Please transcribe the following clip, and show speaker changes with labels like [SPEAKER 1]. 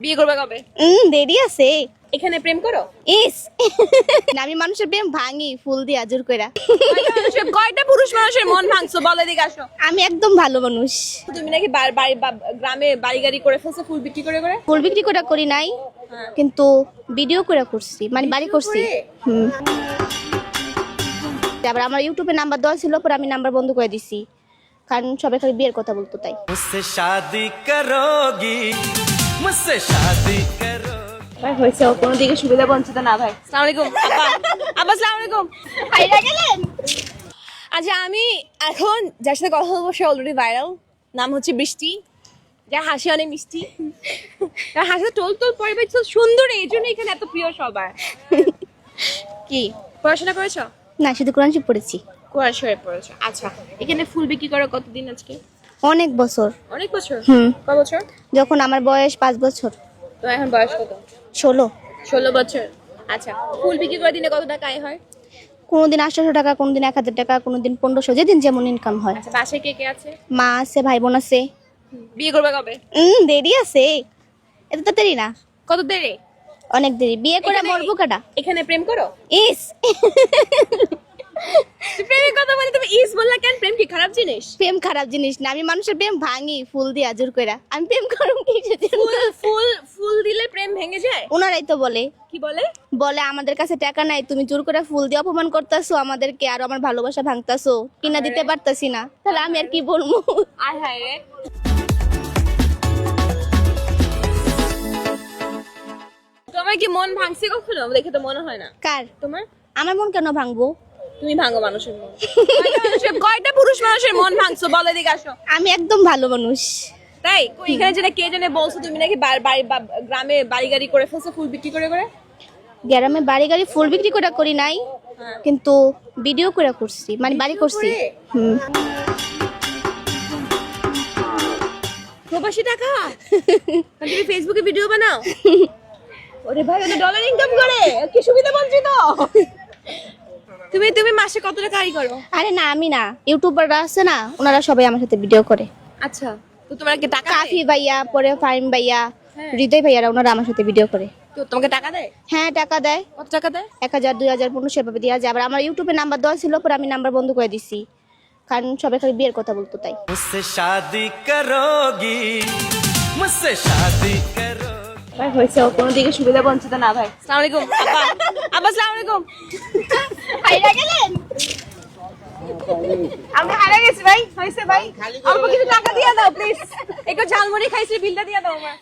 [SPEAKER 1] বিয়ে করবে কবে?
[SPEAKER 2] দেরি আছে।
[SPEAKER 1] এখানে প্রেম করো?
[SPEAKER 2] ইস আমি মানুষের প্রেম ভাঙি ফুল দিয়ে আজুর কইরা।
[SPEAKER 1] কয়টা পুরুষ মানুষের মন ভাঙছো বলে দিকে আসো।
[SPEAKER 2] আমি একদম ভালো মানুষ।
[SPEAKER 1] তুমি নাকি গ্রামে বাড়ি গাড়ি করে ফেলছো ফুল বিক্রি করে করে?
[SPEAKER 2] ফুল বিক্রি করে করি নাই, কিন্তু ভিডিও করে করছি, মানে বাড়ি করছি। আবার আমার ইউটিউবে নাম্বার দেওয়া ছিল, পরে আমি নাম্বার বন্ধ করে দিছি, কারণ সবাই খালি বিয়ের কথা বলতো তাই।
[SPEAKER 3] मुझसे शादी करोगी मुझसे शादी करो।
[SPEAKER 1] ভাই হয়েছে ও কোনো দিকে সুবিধা বঞ্চিত না ভাই। আসসালামু আলাইকুম আপা। আপা আসসালামু আলাইকুম।
[SPEAKER 2] হাইরা গেলেন।
[SPEAKER 1] আচ্ছা আমি এখন যার সাথে কথা বলবো সে অলরেডি ভাইরাল, নাম হচ্ছে বৃষ্টি, যার হাসি অনেক মিষ্টি, তার হাসিতে টোল টোল পরে ভাই সুন্দর, এই জন্য এখানে এত প্রিয় সবার। কি পড়াশোনা করেছো?
[SPEAKER 2] না, শুধু কোরআন শরীফ পড়েছি।
[SPEAKER 1] কোরআন শরীফ পড়েছো? আচ্ছা এখানে ফুল বিক্রি করো কতদিন আজকে?
[SPEAKER 2] অনেক বছর।
[SPEAKER 1] অনেক বছর? কত বছর?
[SPEAKER 2] যখন আমার বয়স 5 বছর।
[SPEAKER 1] তো এখন বয়স কত?
[SPEAKER 2] 16।
[SPEAKER 1] 16 বছর। আচ্ছা ফুল বিক্রি করে দিনে কত টাকা আয় হয়?
[SPEAKER 2] কোনোদিন 800 টাকা, কোনোদিন 1000 টাকা, কোনোদিন 1500, যেদিন যেমন ইনকাম হয়।
[SPEAKER 1] আচ্ছা বাসায় কে কে আছে?
[SPEAKER 2] মা আছে, ভাই বোন আছে।
[SPEAKER 1] বিয়ে করবে কবে?
[SPEAKER 2] দেরি আছে, এত তো দেরি না।
[SPEAKER 1] কত দেরি?
[SPEAKER 2] অনেক দেরি। বিয়ে করে
[SPEAKER 1] এখানে-
[SPEAKER 2] মরবো কাটা।
[SPEAKER 1] এখানে প্রেম করো?
[SPEAKER 2] ইস
[SPEAKER 1] প্রেমের কথা বলে তুমি ইস বললা কেন? প্রেম কি খারাপ জিনিস?
[SPEAKER 2] প্রেম খারাপ জিনিস না, আমি মানুষের প্রেম ভাঙি ফুল দিয়ে আজুর কইরা। আমি প্রেম করুম কি
[SPEAKER 1] ফুল ফুল ফুল দিলে প্রেম ভেঙে যায়?
[SPEAKER 2] ওনারাই তো বলে
[SPEAKER 1] কি বলে?
[SPEAKER 2] বলে আমাদের কাছে টাকা নাই, তুমি জোর করে ফুল দিয়ে অপমান করতেছো আমাদেরকে, আর আমার ভালোবাসা ভাঙতাছো, কিনা দিতে পারতাছি না। তাহলে আমি আর কি বলবো?
[SPEAKER 1] আয় হায় রে। তোমার কি মন ভাঙছে কখনো? দেখে তো মনে হয় না।
[SPEAKER 2] কার?
[SPEAKER 1] তোমার?
[SPEAKER 2] আমার মন কেন ভাঙবো?
[SPEAKER 1] তুমি ভাঙো মানুষের মন। কয়টা পুরুষ মানুষের মন ভাঙছো বলে দিকে আসো।
[SPEAKER 2] আমি একদম ভালো মানুষ।
[SPEAKER 1] তাই এখানে যেটা কে জানে বলছো তুমি নাকি গ্রামে বাড়ি গাড়ি করে ফেলছো ফুল বিক্রি করে করে?
[SPEAKER 2] গ্রামে বাড়ি গাড়ি ফুল বিক্রি করে করি নাই, কিন্তু ভিডিও করে করছি, মানে বাড়ি করছি।
[SPEAKER 1] প্রবাসী টাকা তুমি ফেসবুকে ভিডিও বানাও? ওরে ভাই ওটা ডলার ইনকাম করে, কি সুবিধা বঞ্চিত। তুমি তুমি মাসে কত টাকা আয় করো?
[SPEAKER 2] আরে না, আমি না, ইউটিউবাররা আছে না, ওনারা সবাই আমার সাথে ভিডিও করে।
[SPEAKER 1] আচ্ছা তো তোমার কি টাকা দেয়?
[SPEAKER 2] কাফি ভাইয়া, পরে ফাইম ভাইয়া,
[SPEAKER 1] হ্যাঁ।
[SPEAKER 2] হৃদয় ভাইয়ারা, ওনারা আমার সাথে ভিডিও করে।
[SPEAKER 1] তো তোমাকে টাকা দেয়?
[SPEAKER 2] হ্যাঁ, টাকা দেয়।
[SPEAKER 1] কত টাকা দেয়?
[SPEAKER 2] 1000, 2000, 1500 ভাবে দেওয়া যায়। আবার আমার ইউটিউবে নাম্বার দেওয়া ছিল, পরে আমি নাম্বার বন্ধ করে দিছি, কারণ সবাই খালি বিয়ের কথা বলতো তাই।
[SPEAKER 3] मुझसे शादी करोगी मुझसे शादी करो।
[SPEAKER 1] ভাই হয়েছে ও কোনো দিকে সুবিধা বঞ্চিত না ভাই। আসসালামু আলাইকুম আপা। আপা আসসালামু আলাইকুম।
[SPEAKER 2] হাইরা গেলেন।
[SPEAKER 1] আমি হারা গেছি ভাই। হয়েছে ভাই, অল্প কিছু টাকা দিয়ে দাও প্লিজ। একটু ঝালমুড়ি খাইছি, বিলটা দিয়ে দাও আমার।